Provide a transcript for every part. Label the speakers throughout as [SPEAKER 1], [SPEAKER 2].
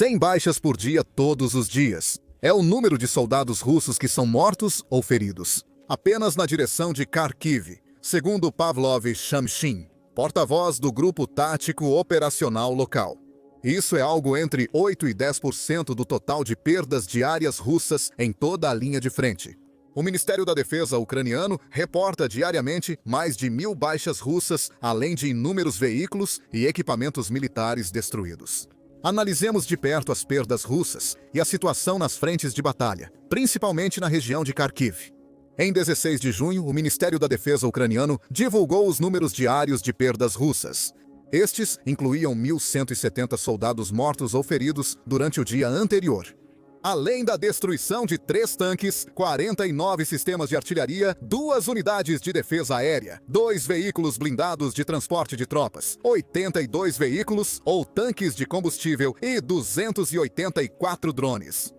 [SPEAKER 1] 100 baixas por dia todos os dias. É o número de soldados russos que são mortos ou feridos. Apenas na direção de Kharkiv, segundo Pavlov Shamshin, porta-voz do Grupo Tático Operacional Local. Isso é algo entre 8 e 10% do total de perdas diárias russas em toda a linha de frente. O Ministério da Defesa ucraniano reporta diariamente mais de 1.000 baixas russas, além de inúmeros veículos e equipamentos militares destruídos. Analisemos de perto as perdas russas e a situação nas frentes de batalha, principalmente na região de Kharkiv. Em 16 de junho, o Ministério da Defesa ucraniano divulgou os números diários de perdas russas. Estes incluíam 1.170 soldados mortos ou feridos durante o dia anterior. Além da destruição de 3 tanques, 49 sistemas de artilharia, 2 unidades de defesa aérea, 2 veículos blindados de transporte de tropas, 82 veículos ou tanques de combustível e 284 drones.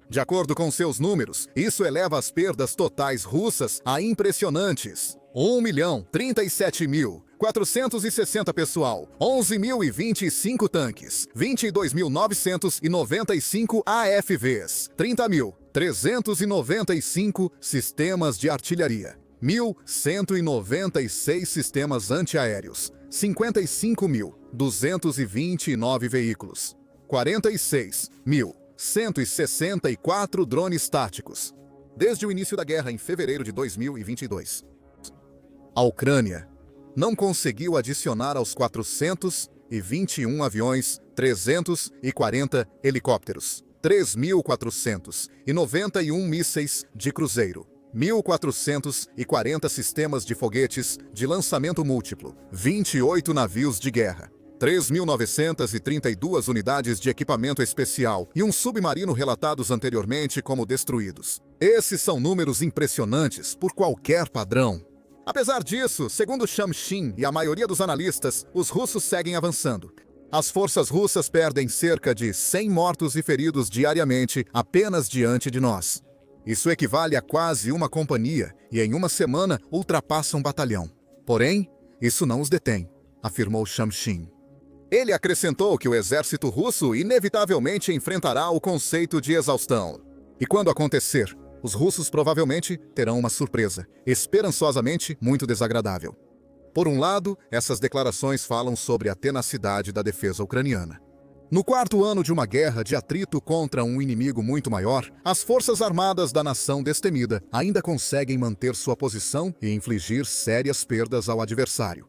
[SPEAKER 1] De acordo com seus números, isso eleva as perdas totais russas a impressionantes: 1.037.460 pessoal, 11.025 tanques, 22.995 AFVs, 30.395 sistemas de artilharia, 1.196 sistemas antiaéreos, 55.229 veículos, 46.164 drones táticos. Desde o início da guerra em fevereiro de 2022. A Ucrânia não conseguiu adicionar aos 421 aviões, 340 helicópteros, 3.491 mísseis de cruzeiro, 1.440 sistemas de foguetes de lançamento múltiplo, 28 navios de guerra, 3.932 unidades de equipamento especial e um submarino relatados anteriormente como destruídos. Esses são números impressionantes por qualquer padrão. Apesar disso, segundo Shamshin e a maioria dos analistas, os russos seguem avançando. As forças russas perdem cerca de 100 mortos e feridos diariamente apenas diante de nós. Isso equivale a quase uma companhia e em uma semana ultrapassa um batalhão. Porém, isso não os detém, afirmou Shamshin. Ele acrescentou que o exército russo inevitavelmente enfrentará o conceito de exaustão. E quando acontecer, os russos provavelmente terão uma surpresa, esperançosamente muito desagradável. Por um lado, essas declarações falam sobre a tenacidade da defesa ucraniana. No 4º ano de uma guerra de atrito contra um inimigo muito maior, as forças armadas da nação destemida ainda conseguem manter sua posição e infligir sérias perdas ao adversário.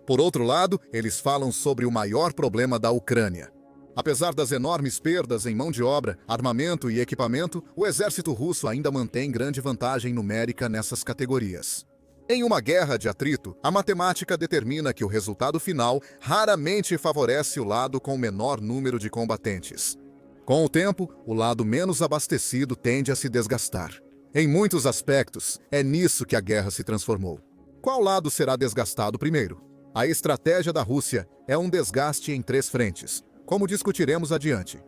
[SPEAKER 1] Por outro lado, eles falam sobre o maior problema da Ucrânia. Apesar das enormes perdas em mão de obra, armamento e equipamento, o exército russo ainda mantém grande vantagem numérica nessas categorias. Em uma guerra de atrito, a matemática determina que o resultado final raramente favorece o lado com menor número de combatentes. Com o tempo, o lado menos abastecido tende a se desgastar. Em muitos aspectos, é nisso que a guerra se transformou. Qual lado será desgastado primeiro? A estratégia da Rússia é um desgaste em 3 frentes, como discutiremos adiante.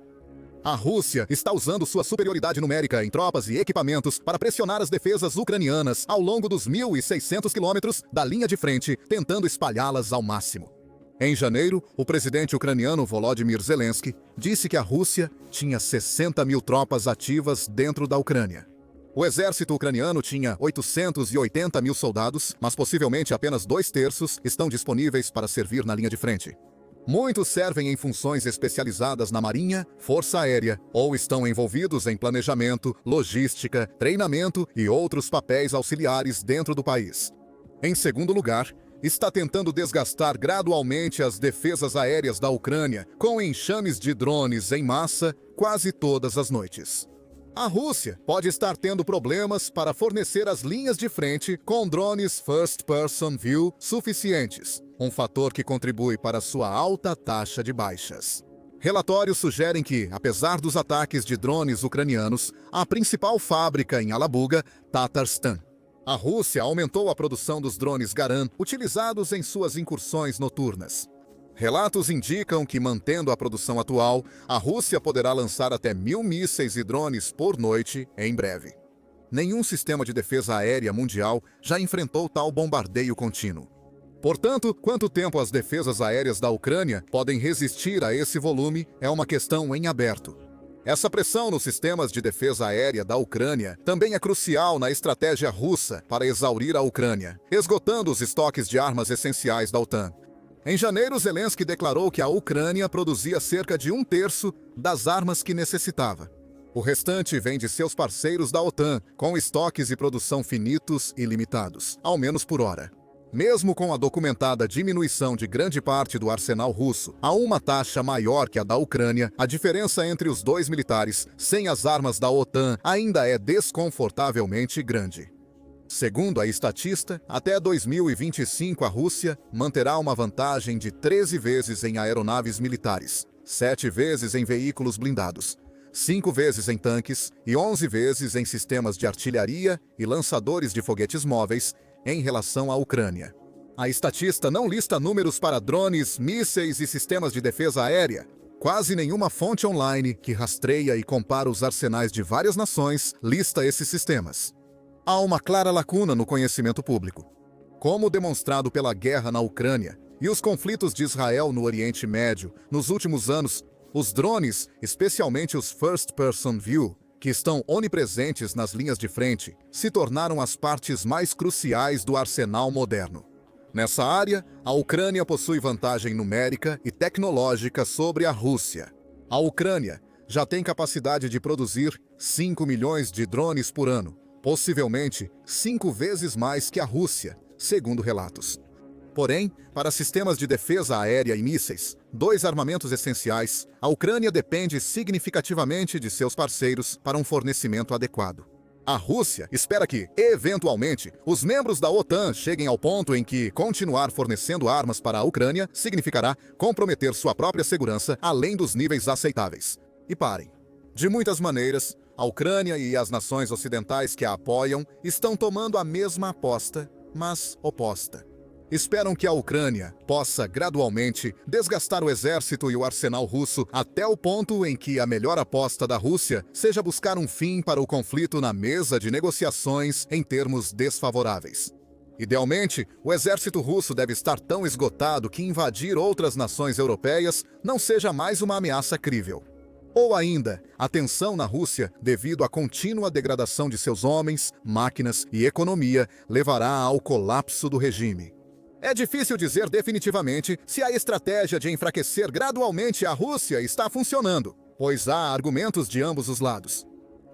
[SPEAKER 1] A Rússia está usando sua superioridade numérica em tropas e equipamentos para pressionar as defesas ucranianas ao longo dos 1.600 quilômetros da linha de frente, tentando espalhá-las ao máximo. Em janeiro, o presidente ucraniano Volodymyr Zelensky disse que a Rússia tinha 60 mil tropas ativas dentro da Ucrânia. O exército ucraniano tinha 880 mil soldados, mas possivelmente apenas 2/3 estão disponíveis para servir na linha de frente. Muitos servem em funções especializadas na Marinha, Força Aérea, ou estão envolvidos em planejamento, logística, treinamento e outros papéis auxiliares dentro do país. Em segundo lugar, está tentando desgastar gradualmente as defesas aéreas da Ucrânia com enxames de drones em massa quase todas as noites. A Rússia pode estar tendo problemas para fornecer as linhas de frente com drones First Person View suficientes, um fator que contribui para sua alta taxa de baixas. Relatórios sugerem que, apesar dos ataques de drones ucranianos, a principal fábrica em Alabuga, Tatarstan. A Rússia aumentou a produção dos drones Garan utilizados em suas incursões noturnas. Relatos indicam que, mantendo a produção atual, a Rússia poderá lançar até 1.000 mísseis e drones por noite em breve. Nenhum sistema de defesa aérea mundial já enfrentou tal bombardeio contínuo. Portanto, quanto tempo as defesas aéreas da Ucrânia podem resistir a esse volume é uma questão em aberto. Essa pressão nos sistemas de defesa aérea da Ucrânia também é crucial na estratégia russa para exaurir a Ucrânia, esgotando os estoques de armas essenciais da OTAN. Em janeiro, Zelensky declarou que a Ucrânia produzia cerca de 1/3 das armas que necessitava. O restante vem de seus parceiros da OTAN, com estoques e produção finitos e limitados, ao menos por hora. Mesmo com a documentada diminuição de grande parte do arsenal russo a uma taxa maior que a da Ucrânia, a diferença entre os dois militares, sem as armas da OTAN, ainda é desconfortavelmente grande. Segundo a estatista, até 2025 a Rússia manterá uma vantagem de 13 vezes em aeronaves militares, 7 vezes em veículos blindados, 5 vezes em tanques e 11 vezes em sistemas de artilharia e lançadores de foguetes móveis em relação à Ucrânia. A estatista não lista números para drones, mísseis e sistemas de defesa aérea. Quase nenhuma fonte online que rastreia e compara os arsenais de várias nações lista esses sistemas. Há uma clara lacuna no conhecimento público. Como demonstrado pela guerra na Ucrânia e os conflitos de Israel no Oriente Médio, nos últimos anos, os drones, especialmente os First Person View, que estão onipresentes nas linhas de frente, se tornaram as partes mais cruciais do arsenal moderno. Nessa área, a Ucrânia possui vantagem numérica e tecnológica sobre a Rússia. A Ucrânia já tem capacidade de produzir 5 milhões de drones por ano, possivelmente 5 vezes mais que a Rússia, segundo relatos. Porém, para sistemas de defesa aérea e mísseis, 2 armamentos essenciais, a Ucrânia depende significativamente de seus parceiros para um fornecimento adequado. A Rússia espera que, eventualmente, os membros da OTAN cheguem ao ponto em que continuar fornecendo armas para a Ucrânia significará comprometer sua própria segurança além dos níveis aceitáveis. E parem. De muitas maneiras, a Ucrânia e as nações ocidentais que a apoiam estão tomando a mesma aposta, mas oposta. Esperam que a Ucrânia possa, gradualmente, desgastar o exército e o arsenal russo até o ponto em que a melhor aposta da Rússia seja buscar um fim para o conflito na mesa de negociações em termos desfavoráveis. Idealmente, o exército russo deve estar tão esgotado que invadir outras nações europeias não seja mais uma ameaça crível. Ou ainda, a tensão na Rússia, devido à contínua degradação de seus homens, máquinas e economia, levará ao colapso do regime. É difícil dizer definitivamente se a estratégia de enfraquecer gradualmente a Rússia está funcionando, pois há argumentos de ambos os lados.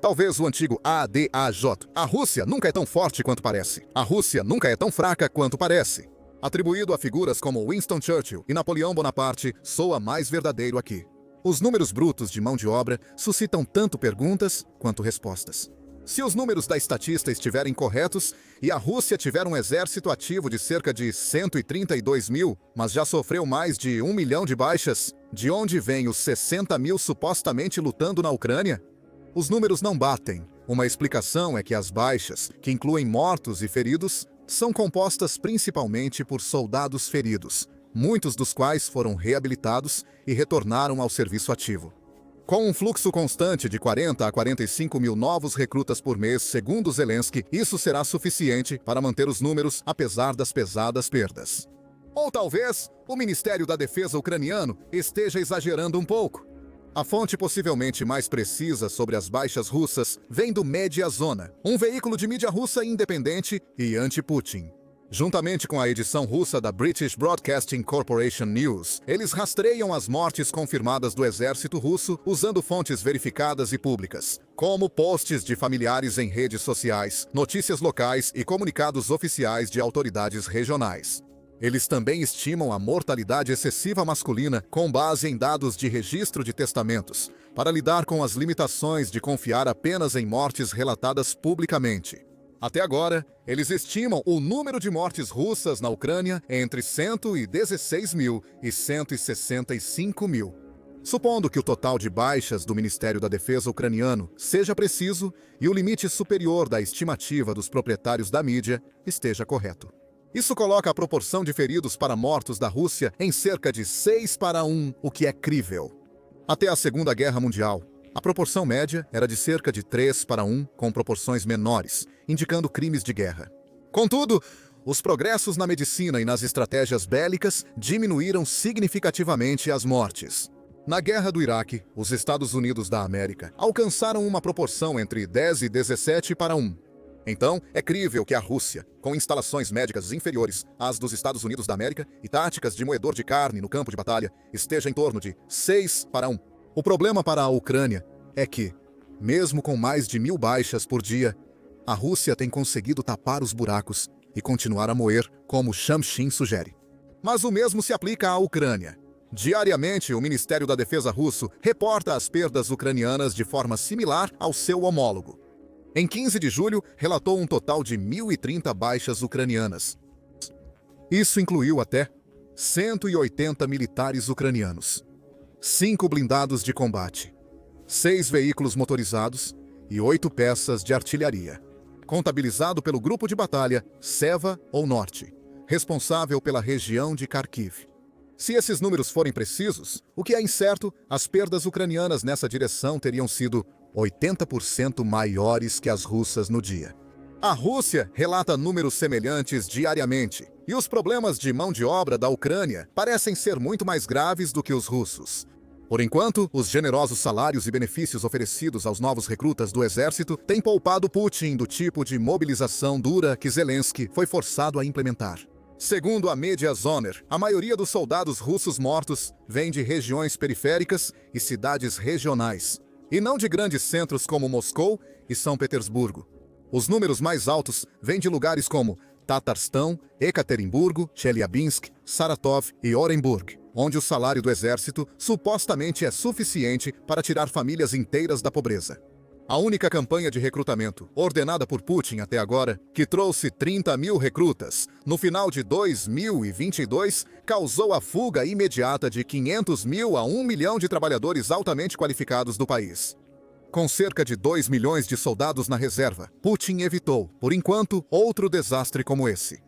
[SPEAKER 1] Talvez o antigo ADAJ, a Rússia nunca é tão forte quanto parece. A Rússia nunca é tão fraca quanto parece. Atribuído a figuras como Winston Churchill e Napoleão Bonaparte, soa mais verdadeiro aqui. Os números brutos de mão de obra suscitam tanto perguntas quanto respostas. Se os números da estatista estiverem corretos e a Rússia tiver um exército ativo de cerca de 132 mil, mas já sofreu mais de 1 milhão de baixas, de onde vêm os 60 mil supostamente lutando na Ucrânia? Os números não batem. Uma explicação é que as baixas, que incluem mortos e feridos, são compostas principalmente por soldados feridos, muitos dos quais foram reabilitados e retornaram ao serviço ativo. Com um fluxo constante de 40 a 45 mil novos recrutas por mês, segundo Zelensky, isso será suficiente para manter os números apesar das pesadas perdas. Ou talvez o Ministério da Defesa ucraniano esteja exagerando um pouco. A fonte possivelmente mais precisa sobre as baixas russas vem do Media Zona, um veículo de mídia russa independente e anti-Putin. Juntamente com a edição russa da British Broadcasting Corporation News, eles rastreiam as mortes confirmadas do exército russo usando fontes verificadas e públicas, como posts de familiares em redes sociais, notícias locais e comunicados oficiais de autoridades regionais. Eles também estimam a mortalidade excessiva masculina com base em dados de registro de testamentos, para lidar com as limitações de confiar apenas em mortes relatadas publicamente. Até agora, eles estimam o número de mortes russas na Ucrânia entre 116 mil e 165 mil. Supondo que o total de baixas do Ministério da Defesa ucraniano seja preciso e o limite superior da estimativa dos proprietários da mídia esteja correto. Isso coloca a proporção de feridos para mortos da Rússia em cerca de 6:1, o que é crível. Até a Segunda Guerra Mundial, a proporção média era de cerca de 3:1, com proporções menores, indicando crimes de guerra. Contudo, os progressos na medicina e nas estratégias bélicas diminuíram significativamente as mortes. Na Guerra do Iraque, os Estados Unidos da América alcançaram uma proporção entre 10 e 17 para 1. Então, é crível que a Rússia, com instalações médicas inferiores às dos Estados Unidos da América e táticas de moedor de carne no campo de batalha, esteja em torno de 6 para 1. O problema para a Ucrânia é que, mesmo com mais de 1.000 baixas por dia, a Rússia tem conseguido tapar os buracos e continuar a moer, como Shamshin sugere. Mas o mesmo se aplica à Ucrânia. Diariamente, o Ministério da Defesa russo reporta as perdas ucranianas de forma similar ao seu homólogo. Em 15 de julho, relatou um total de 1.030 baixas ucranianas. Isso incluiu até 180 militares ucranianos, 5 blindados de combate, 6 veículos motorizados e 8 peças de artilharia, contabilizado pelo grupo de batalha Seva ou Norte, responsável pela região de Kharkiv. Se esses números forem precisos, o que é incerto, as perdas ucranianas nessa direção teriam sido 80% maiores que as russas no dia. A Rússia relata números semelhantes diariamente, e os problemas de mão de obra da Ucrânia parecem ser muito mais graves do que os russos. Por enquanto, os generosos salários e benefícios oferecidos aos novos recrutas do exército têm poupado Putin do tipo de mobilização dura que Zelensky foi forçado a implementar. Segundo a Media Zoner, a maioria dos soldados russos mortos vem de regiões periféricas e cidades regionais, e não de grandes centros como Moscou e São Petersburgo. Os números mais altos vêm de lugares como Tatarstão, Ekaterimburgo, Chelyabinsk, Saratov e Orenburg, onde o salário do exército supostamente é suficiente para tirar famílias inteiras da pobreza. A única campanha de recrutamento, ordenada por Putin até agora, que trouxe 30.000 recrutas, no final de 2022, causou a fuga imediata de 500.000 a 1 milhão de trabalhadores altamente qualificados do país. Com cerca de 2 milhões de soldados na reserva, Putin evitou, por enquanto, outro desastre como esse.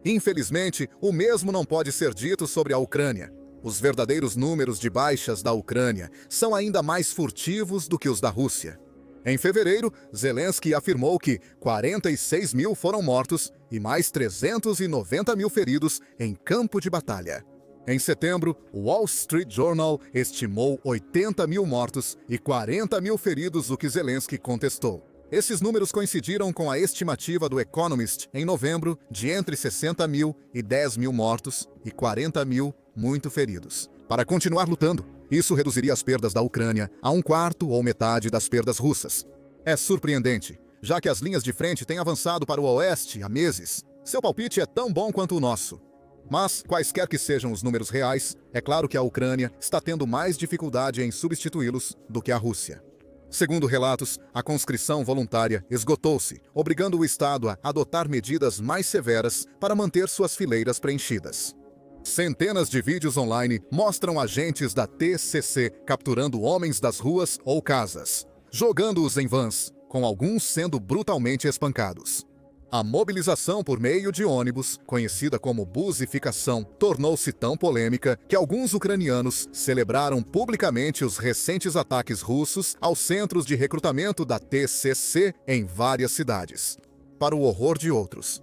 [SPEAKER 1] Infelizmente, o mesmo não pode ser dito sobre a Ucrânia. Os verdadeiros números de baixas da Ucrânia são ainda mais furtivos do que os da Rússia. Em fevereiro, Zelensky afirmou que 46.000 foram mortos e mais 390.000 feridos em campo de batalha. Em setembro, o Wall Street Journal estimou 80.000 mortos e 40.000 feridos, o que Zelensky contestou. Esses números coincidiram com a estimativa do Economist em novembro de entre 60.000 e 10.000 mortos e 40.000 muito feridos. Para continuar lutando, isso reduziria as perdas da Ucrânia a 1/4 ou metade das perdas russas. É surpreendente, já que as linhas de frente têm avançado para o oeste há meses. Seu palpite é tão bom quanto o nosso. Mas, quaisquer que sejam os números reais, é claro que a Ucrânia está tendo mais dificuldade em substituí-los do que a Rússia. Segundo relatos, a conscrição voluntária esgotou-se, obrigando o Estado a adotar medidas mais severas para manter suas fileiras preenchidas. Centenas de vídeos online mostram agentes da TCC capturando homens das ruas ou casas, jogando-os em vans, com alguns sendo brutalmente espancados. A mobilização por meio de ônibus, conhecida como busificação, tornou-se tão polêmica que alguns ucranianos celebraram publicamente os recentes ataques russos aos centros de recrutamento da TCC em várias cidades, para o horror de outros.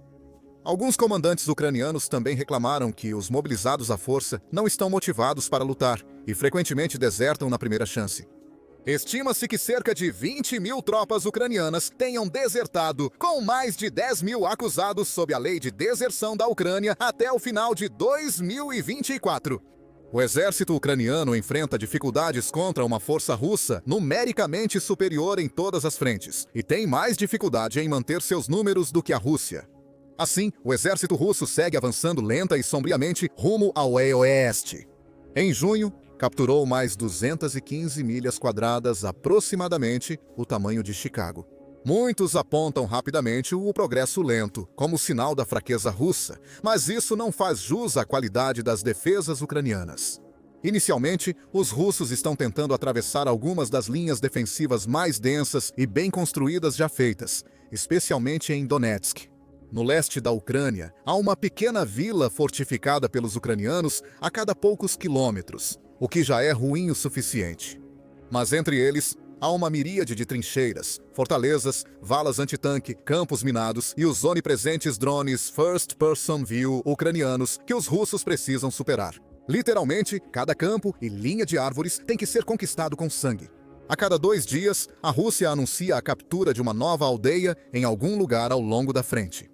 [SPEAKER 1] Alguns comandantes ucranianos também reclamaram que os mobilizados à força não estão motivados para lutar e frequentemente desertam na primeira chance. Estima-se que cerca de 20.000 tropas ucranianas tenham desertado, com mais de 10.000 acusados sob a lei de deserção da Ucrânia até o final de 2024. O exército ucraniano enfrenta dificuldades contra uma força russa numericamente superior em todas as frentes e tem mais dificuldade em manter seus números do que a Rússia. Assim, o exército russo segue avançando lenta e sombriamente rumo ao oeste. Em junho, capturou mais 215 milhas quadradas, aproximadamente o tamanho de Chicago. Muitos apontam rapidamente o progresso lento como sinal da fraqueza russa, mas isso não faz jus à qualidade das defesas ucranianas. Inicialmente, os russos estão tentando atravessar algumas das linhas defensivas mais densas e bem construídas já feitas, especialmente em Donetsk. No leste da Ucrânia, há uma pequena vila fortificada pelos ucranianos a cada poucos quilômetros, o que já é ruim o suficiente. Mas entre eles, Há uma miríade de trincheiras, fortalezas, valas antitanque, campos minados e os onipresentes drones First Person View ucranianos que os russos precisam superar. Literalmente, cada campo e linha de árvores tem que ser conquistado com sangue. A cada 2 dias, a Rússia anuncia a captura de uma nova aldeia em algum lugar ao longo da frente.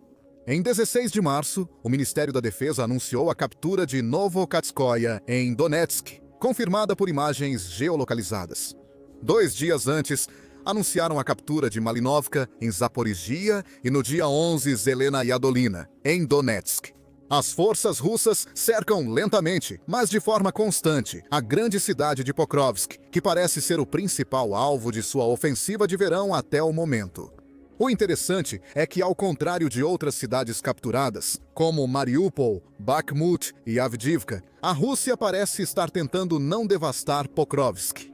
[SPEAKER 1] Em 16 de março, o Ministério da Defesa anunciou a captura de Novokatskoye, em Donetsk, confirmada por imagens geolocalizadas. 2 dias antes, anunciaram a captura de Malinovka, em Zaporizhia, e no dia 11, Zelena Yadolina, em Donetsk. As forças russas cercam lentamente, mas de forma constante, a grande cidade de Pokrovsk, que parece ser o principal alvo de sua ofensiva de verão até o momento. O interessante é que, ao contrário de outras cidades capturadas, como Mariupol, Bakhmut e Avdiivka, a Rússia parece estar tentando não devastar Pokrovsk.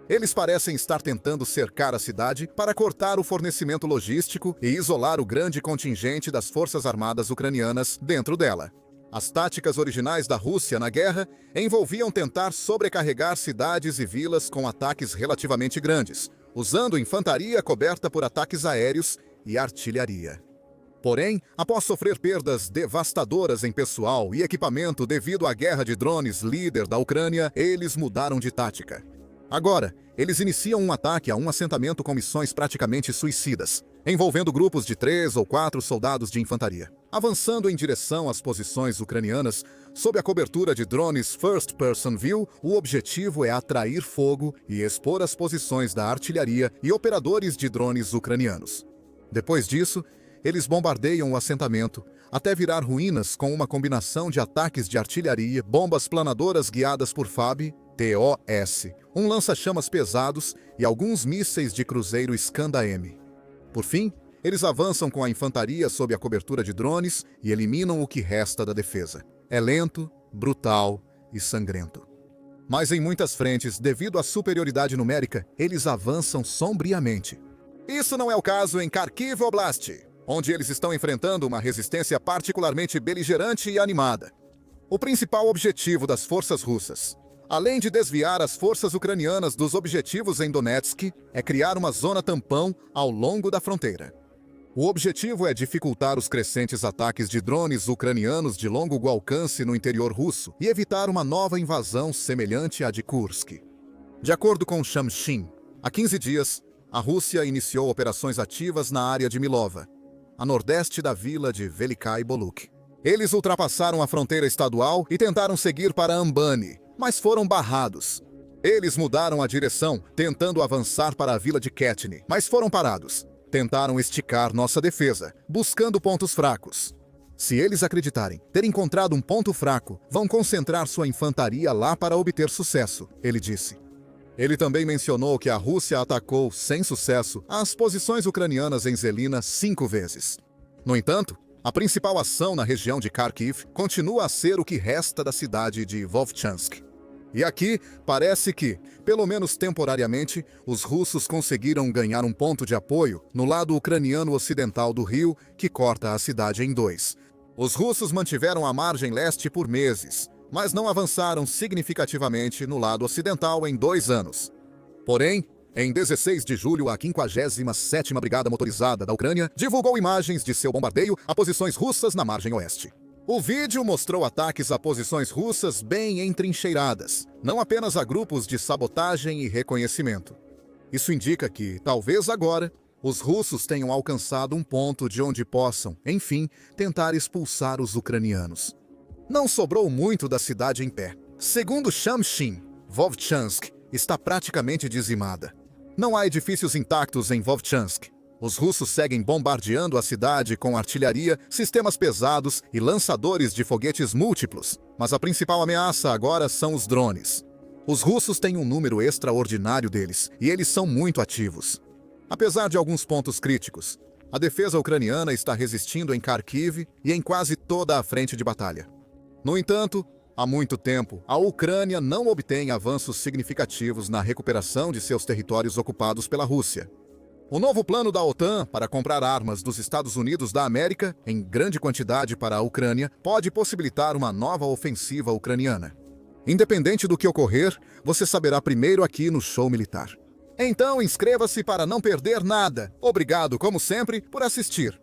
[SPEAKER 1] Eles parecem estar tentando cercar a cidade para cortar o fornecimento logístico e isolar o grande contingente das forças armadas ucranianas dentro dela. As táticas originais da Rússia na guerra envolviam tentar sobrecarregar cidades e vilas com ataques relativamente grandes, usando infantaria coberta por ataques aéreos e artilharia. Porém, após sofrer perdas devastadoras em pessoal e equipamento devido à guerra de drones líder da Ucrânia, eles mudaram de tática. Agora, eles iniciam um ataque a um assentamento com missões praticamente suicidas, envolvendo grupos de 3 ou 4 soldados de infantaria. Avançando em direção às posições ucranianas, sob a cobertura de drones First Person View, o objetivo é atrair fogo e expor as posições da artilharia e operadores de drones ucranianos. Depois disso, eles bombardeiam o assentamento, até virar ruínas com uma combinação de ataques de artilharia, bombas planadoras guiadas por FAB, TOS, um lança-chamas pesados e alguns mísseis de cruzeiro Skanda-M. Por fim, eles avançam com a infantaria sob a cobertura de drones e eliminam o que resta da defesa. É lento, brutal e sangrento. Mas em muitas frentes, devido à superioridade numérica, eles avançam sombriamente. Isso não é o caso em Kharkiv Oblast, onde eles estão enfrentando uma resistência particularmente beligerante e animada. O principal objetivo das forças russas, além de desviar as forças ucranianas dos objetivos em Donetsk, é criar uma zona tampão ao longo da fronteira. O objetivo é dificultar os crescentes ataques de drones ucranianos de longo alcance no interior russo e evitar uma nova invasão semelhante à de Kursk. De acordo com Shamshin, há 15 dias, a Rússia iniciou operações ativas na área de Milova, a nordeste da vila de Velikai Boluk. Eles ultrapassaram a fronteira estadual e tentaram seguir para Ambani, mas foram barrados. Eles mudaram a direção, tentando avançar para a vila de Ketny, mas foram parados. Tentaram esticar nossa defesa, buscando pontos fracos. Se eles acreditarem ter encontrado um ponto fraco, vão concentrar sua infantaria lá para obter sucesso, ele disse. Ele também mencionou que a Rússia atacou, sem sucesso, as posições ucranianas em Zelina 5 vezes. No entanto, a principal ação na região de Kharkiv continua a ser o que resta da cidade de Vovchansk. E aqui, parece que, pelo menos temporariamente, os russos conseguiram ganhar um ponto de apoio no lado ucraniano ocidental do rio, que corta a cidade em 2. Os russos mantiveram a margem leste por meses, mas não avançaram significativamente no lado ocidental em 2 anos. Porém, em 16 de julho, a 57ª Brigada Motorizada da Ucrânia divulgou imagens de seu bombardeio a posições russas na margem oeste. O vídeo mostrou ataques a posições russas bem entrincheiradas, não apenas a grupos de sabotagem e reconhecimento. Isso indica que, talvez agora, os russos tenham alcançado um ponto de onde possam, enfim, tentar expulsar os ucranianos. Não sobrou muito da cidade em pé. Segundo Shamshin, Vovchansk está praticamente dizimada. Não há edifícios intactos em Vovchansk. Os russos seguem bombardeando a cidade com artilharia, sistemas pesados e lançadores de foguetes múltiplos, mas a principal ameaça agora são os drones. Os russos têm um número extraordinário deles, e eles são muito ativos. Apesar de alguns pontos críticos, a defesa ucraniana está resistindo em Kharkiv e em quase toda a frente de batalha. No entanto, há muito tempo, a Ucrânia não obtém avanços significativos na recuperação de seus territórios ocupados pela Rússia. O novo plano da OTAN para comprar armas dos Estados Unidos da América, em grande quantidade para a Ucrânia, pode possibilitar uma nova ofensiva ucraniana. Independente do que ocorrer, você saberá primeiro aqui no Show Militar. Então inscreva-se para não perder nada. Obrigado, como sempre, por assistir.